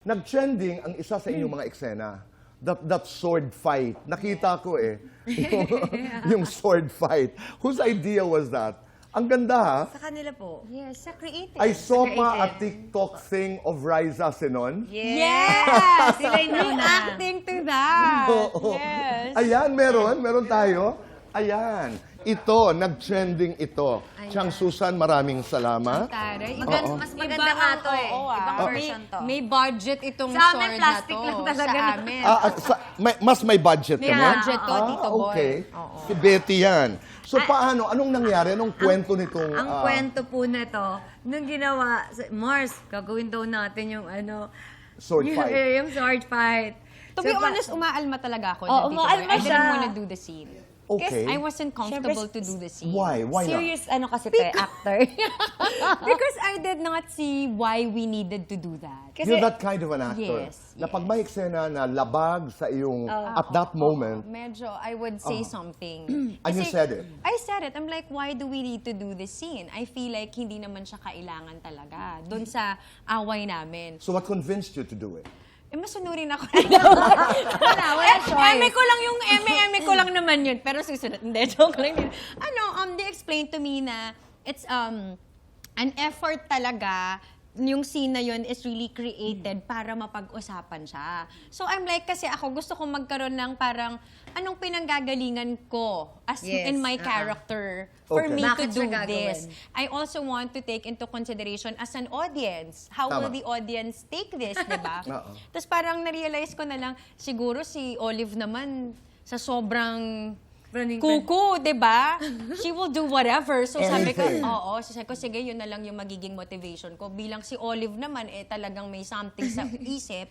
nag-trending ang isa sa inyong mga eksena. That sword fight. Nakita ko yung sword fight. Whose idea was that? Ang ganda ha. Sa kanila po. Yes, sa creative. I saw pa a creative. TikTok thing of Riza Senon. Yes! Sila yung nauna. Reacting to that. Oo. Yes. Ayan, meron tayo. Ayan. Ito, nag-trending ito. Chang Susan, maraming salamat. Taray. Mas maganda nga to eh. Ibang version to. May budget itong Sa amin, sword na plastic to. lang talaga. Sa amin. Mas may budget May kami? budget to, Tito Boy. Okay. Oo. Si Betty yan. So paano? Anong nangyari? Anong kwento nitong... Ang kwento po na to, nung ginawa, Mars, gagawin daw natin yung Sword fight. Yung sword fight. To be honest, umaalma talaga ako. Oo, dun, Tito Boy. umaalma I didn't siya. wanna do the scene. Okay. I wasn't comfortable to do the scene. Why? Why not? Serious kasi te, actor. Because I did not see why we needed to do that. You're that kind of an actor. Yes, Na pag may eksena na labag sa iyong at that moment, Medyo, I would say something. and you Kasi said it. I said it. I'm like, why do we need to do this scene? I feel like hindi naman siya kailangan talaga. Doon sa away namin. So what convinced you to do it? Masunurin ako. wala choice. Eme ko lang yung eme ko lang naman yun. Pero susunod, hindi, joke lang yun. They explained to me na it's an effort talaga. Yung scene na yun is really created para mapag-usapan siya. So I'm like, kasi ako gusto kong magkaroon ng parang, anong pinanggagalingan ko as Yes, in my character for Okay. me to Bakit do siya gagawin? this. I also want to take into consideration as an audience. How will Tama. the audience take this, di ba? Oo. Tapos parang na-realize ko na lang, siguro si Olive naman, sa sobrang Running kuku, di ba? She will do whatever. So sabi ko, Anything. oo. So sabi ko, sige, yun na lang yung magiging motivation ko. Bilang si Olive naman, talagang may something sa isip.